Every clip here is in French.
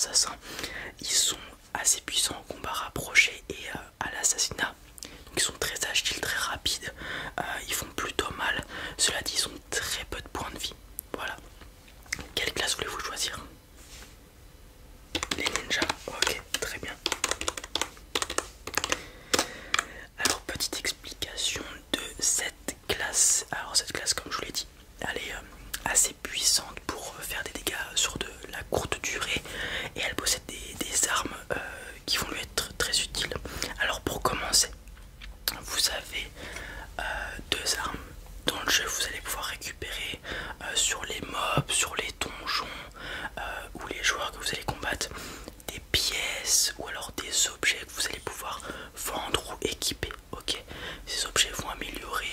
assassins. Ils sont assez puissants en combat rapproché et à l'assassinat. Donc ils sont très agiles, très rapides, ils font plutôt mal. Cela dit, ils ont très peu de points de vie. Voilà. Quelle classe voulez-vous choisir? Les ninjas, ok, très bien. Alors, petite explication de cette classe. Alors, cette classe, comme je vous l'ai dit, elle est assez puissante pour faire des dégâts sur de la courte durée et elle possède des armes qui vont lui être très utiles. Alors, pour commencer, vous avez deux armes dans le jeu. Vous allez pouvoir récupérer sur les mobs, sur les donjons ou les joueurs que vous allez combattre, des pièces ou alors des objets que vous allez pouvoir vendre ou équiper. Ok, ces objets vont améliorer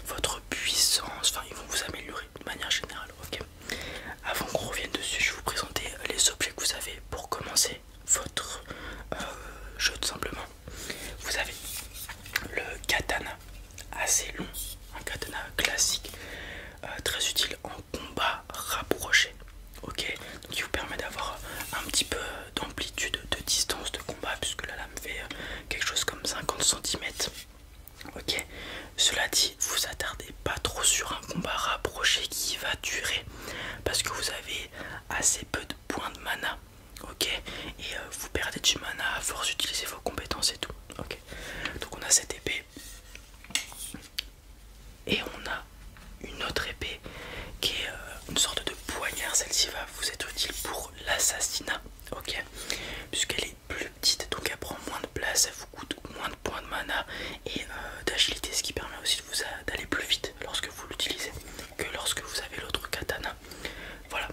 votre puissance, enfin ils vont vous améliorer de manière générale. Ok, avant qu'on revienne dessus, je vais vous présenter les objets que vous avez pour commencer votre jeu tout simplement. Vous avez le katana, assez long, un katana classique, très utile en combat rapproché. Ok, donc il vous permet d'avoir un petit peu d'amplitude de distance de combat, puisque la lame fait quelque chose comme 50 cm. Ok, cela dit, vous attardez pas trop sur un combat rapproché qui va durer, parce que vous avez assez peu de points de mana. Ok, et vous perdez du mana à force d'utiliser vos compétences et tout. Ok, donc on a cette épée et on a une autre épée qui est une sorte de poignard. Celle-ci va vous être utile pour l'assassinat. Ok, puisqu'elle est plus petite, donc elle prend moins de place, elle vous coûte moins de points de mana et d'agilité, ce qui permet aussi de vous d'aller plus vite lorsque vous l'utilisez que lorsque vous avez l'autre katana. Voilà,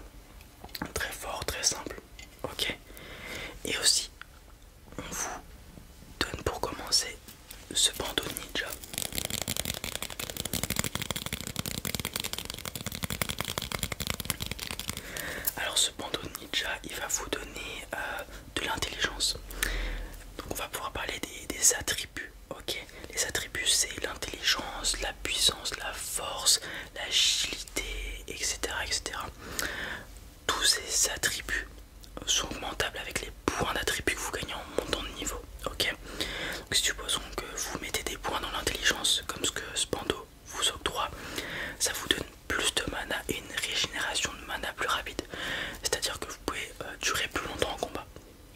très fort, très simple. Ok, et aussi on vous donne pour commencer ce bandeau ninja. Alors ce bandeau ninja, il va vous donner de l'intelligence. Donc on va pouvoir parler des attributs. Ok, les attributs c'est l'intelligence, la puissance, la force, l'agilité, etc., etc. Tous ces attributs sont augmentables avec les points d'attributs que vous gagnez en montant de niveau. Ok, donc supposons que vous mettez des points dans l'intelligence comme ce que ce bandeau vous octroie, ça vous donne plus de mana et une régénération de mana plus rapide. C'est-à-dire que vous pouvez durer plus longtemps en combat.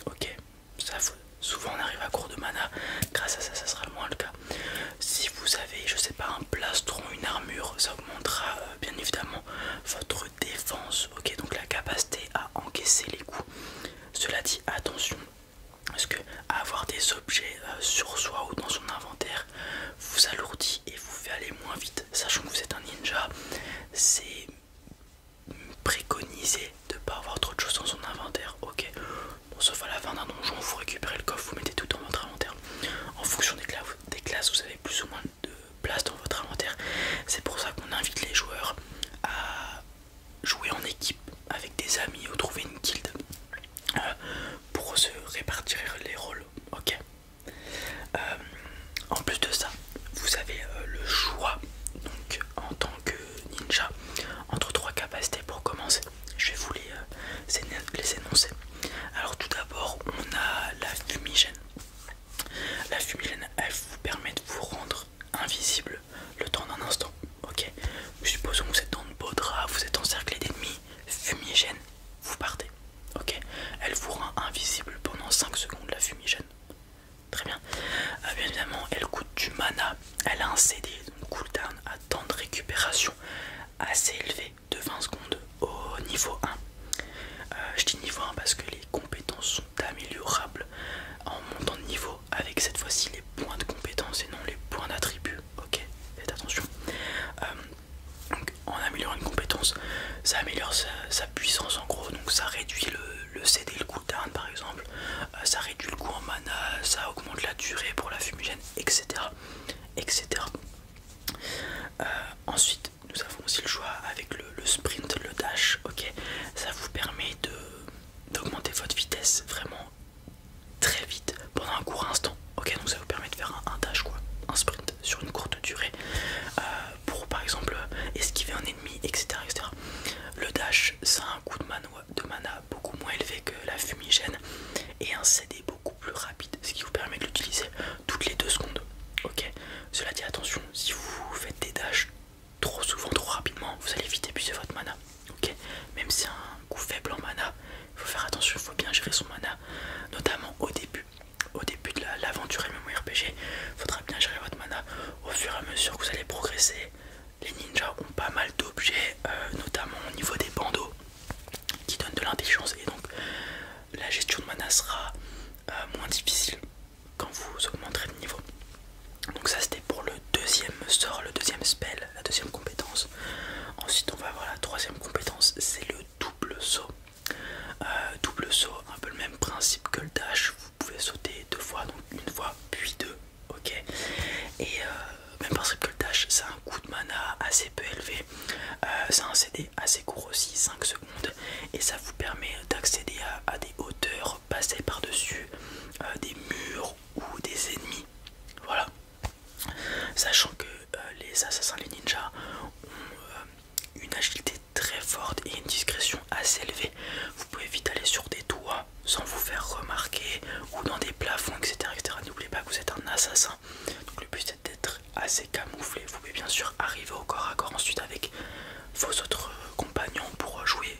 Ok, ça souvent on arrive à court de mana, grâce à ça ça sera moins le cas. Si vous avez, je sais pas, un plastron, une armure, ça augmentera bien évidemment votre défense. Ok, donc la capacité à encaisser les coups. Cela dit, attention, parce que avoir des objets sur soi ou dans son inventaire vous alourdit et vous fait aller moins vite. Sachant que vous êtes un ninja, c'est préconisé de ne pas avoir trop de choses dans son inventaire. Ok, bon, sauf à la fin d'un donjon, vous récupérez le coffre, vous mettez tout dans votre inventaire. En fonction des classes, vous avez plus ou moins de place dans votre inventaire. C'est pour ça qu'on invite les joueurs à jouer en équipe avec des amis ou trouver une guilde pour se répartir les rôles. Ok. En plus de ça, vous avez le choix, donc en tant que ninja, entre trois capacités pour commencer. Je vais vous les énoncer. Alors tout d'abord, on a la fumigène. La fumigène, elle vous permet de vous rendre invisible le temps d'un instant. Ok. Supposons que vous êtes dans le beau drap, vous êtes encerclé d'ennemis, fumigène, vous partez. Ok. Elle vous rend invisible pendant 5 secondes, la fumigène. Très bien. Bien évidemment, elle coûte du mana. Elle a un CD, donc cooldown à temps de récupération assez élevé de 20 secondes au niveau 1. Je dis niveau 1 parce que les compétences sont améliorables en montant de niveau avec cette fois-ci les points de compétences et non les points d'attribut. Ok, faites attention. Donc, en améliorant une compétence, ça améliore sa puissance en gros, donc ça réduit le CD, le cooldown par exemple, ça réduit le coût en mana, ça augmente la durée pour la fumigène, etc. etc. Ensuite, nous avons aussi le choix avec le sprint, le dash. Ok, ça vous permet d'augmenter votre vitesse vraiment très vite pendant un court instant. Ok, donc ça vous permet de faire un dash, quoi, un sprint sur une courte durée pour par exemple esquiver un ennemi, etc., etc. Le dash, ça a un coût de mana beaucoup moins élevé que la fumigène, notamment au début. Au début de l'aventure MMORPG, il faudra bien gérer votre mana. Au fur et à mesure que vous allez progresser, les ninjas ont pas mal d'objets, notamment au niveau des bandeaux, qui donnent de l'intelligence, et donc la gestion de mana sera moins difficile quand vous augmenterez de niveau. Donc ça c'était pour le deuxième sort, le deuxième spell, la deuxième compétence. Ensuite on va voir la troisième compétence, c'est le double saut. Double saut, un peu le même principe que le dash, vous pouvez sauter deux fois, donc une fois puis deux, ok. Et même principe que le dash, c'est un coût de mana assez peu élevé, c'est un CD assez court aussi, 5 secondes, et ça vous permet d'accéder à des hauteurs, passer par-dessus des murs ou des ennemis, voilà. Sachant que les assassins, les ninjas ont une agilité très forte et une discrétion assez élevée, vous pouvez vite aller sur des toits sans vous faire remarquer ou dans des plafonds, etc. etc. N'oubliez pas que vous êtes un assassin, donc le but c'est d'être assez camouflé. Vous pouvez bien sûr arriver au corps à corps ensuite avec vos autres compagnons pour jouer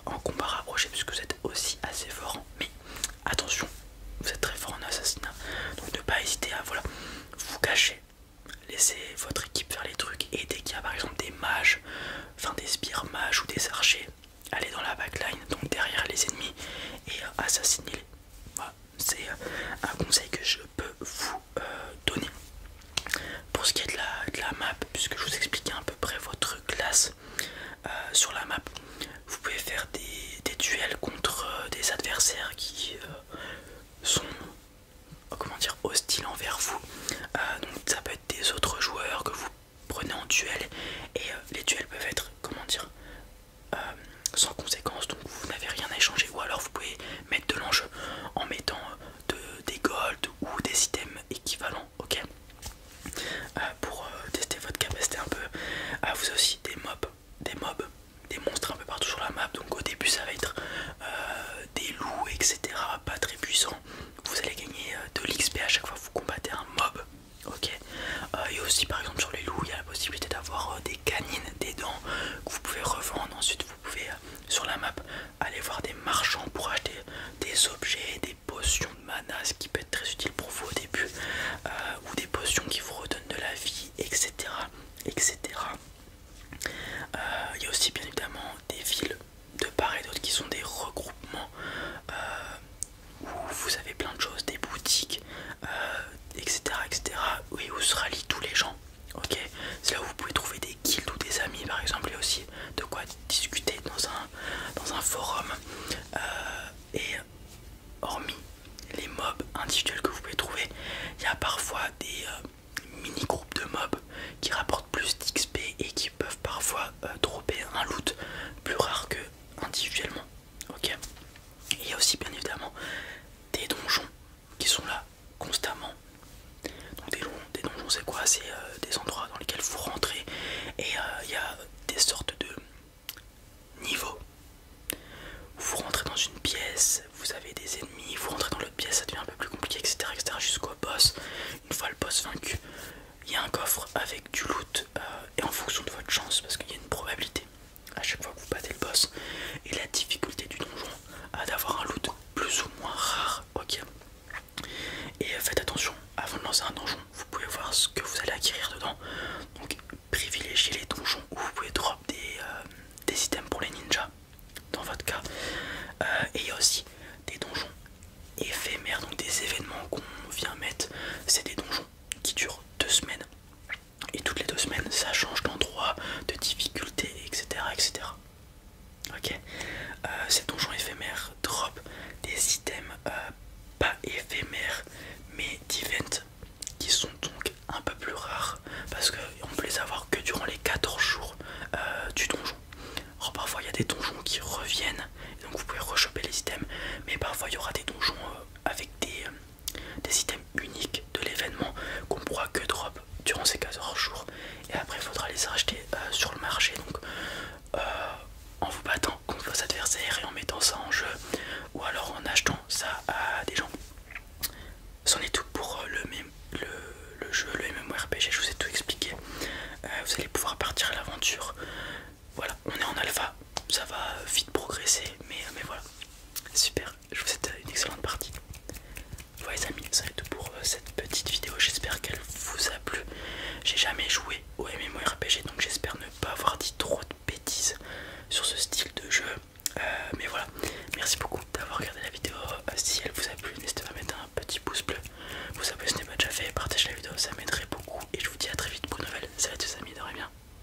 en combat rapproché, puisque vous êtes aussi assez fort, mais attention, vous êtes très fort en assassinat, donc ne pas hésiter à voilà, vous cacher, laisser votre équipe faire les trucs, et dès qu'il y a par exemple des mages, enfin des sbires mages ou des archers, allez dans la backline, donc derrière les ennemis, et assassinez-les. Voilà, c'est un conseil que je peux vous donner. Pour ce qui est de la map, puisque je vous expliquais à peu près votre classe, sur la map, vous pouvez faire des duels contre des adversaires qui sont, comment dire, hostiles envers vous. Donc ça peut être des autres joueurs que vous prenez en duel, et les duels peuvent être, comment dire, sans conséquence, donc vous n'avez rien à échanger, ou alors vous pouvez mettre de l'enjeu en mettant des gold ou des items équivalents, ok. Pour tester votre capacité un peu. Vous avez aussi des monstres un peu partout sur la map, donc au début ça va être des loups, etc. Pas très puissants, vous allez gagner de l'XP à chaque fois que vous combattez un mob, ok. Et aussi par exemple sur les loups il y a la possibilité d'avoir des canines, des dents que vous pouvez revendre. Ensuite vous pouvez sur la map aller voir des marchands pour acheter des objets, des potions de mana, ce qui peut être très utile pour vous au début, ou des potions qui vous redonnent de la vie, etc. etc. Il y a aussi bien évidemment des villes de part et d'autre qui sont des regroupements où vous avez plein de choses, des boutiques, etc. etc. Oui, où se rallient tous les gens. Ok, c'est là où vous pouvez trouver des guildes ou des amis par exemple, et aussi de quoi discuter dans un forum. Et hormis les mobs individuels que vous pouvez trouver, il y a parfois des mini-groupes de mobs qui rapportent plus d'XP et qui peuvent parfois dropper un loot plus rare que individuellement. Ok. Et il y a aussi bien évidemment des donjons qui sont là constamment. Donc des donjons c'est quoi? C'est des endroits dans lesquels vous rentrez, et il y a des sortes de niveaux. Vous rentrez dans une pièce, vous avez des ennemis, vous rentrez dans l'autre pièce, ça devient un peu plus compliqué, etc. etc. jusqu'au boss. Une fois le boss vaincu, il y a un coffre avec du loot, et en fonction de votre chance, parce qu'il y a une probabilité à chaque fois que vous battez le boss, et la difficulté du donjon d'avoir un loot plus ou moins rare, ok. Et faites attention, avant de lancer un donjon, vous pouvez voir ce que vous allez acquérir dedans. Donc privilégiez les donjons où vous pouvez drop des items pour les ninjas, dans votre cas. Et il y a aussi des donjons éphémères, donc des événements qu'on vient mettre. C'est des donjons qui durent 2 semaines, et toutes les 2 semaines ça change d'endroit, de difficulté, etc. etc. Ok. Ces donjons éphémères drop des items pas éphémères mais d'event, qui sont donc un peu plus rares, parce qu'on peut les avoir que durant les 14 jours du donjon. Alors parfois il y a des donjons qui reviennent, et donc vous pouvez rechoper les items, mais parfois il y aura des donjons avec des items uniques de l'événement qu'on pourra que drop durant ces 14 jours, et après il faudra les racheter sur le marché, donc en vous battant contre vos adversaires et en mettant ça en jeu, ou alors en achetant ça si elle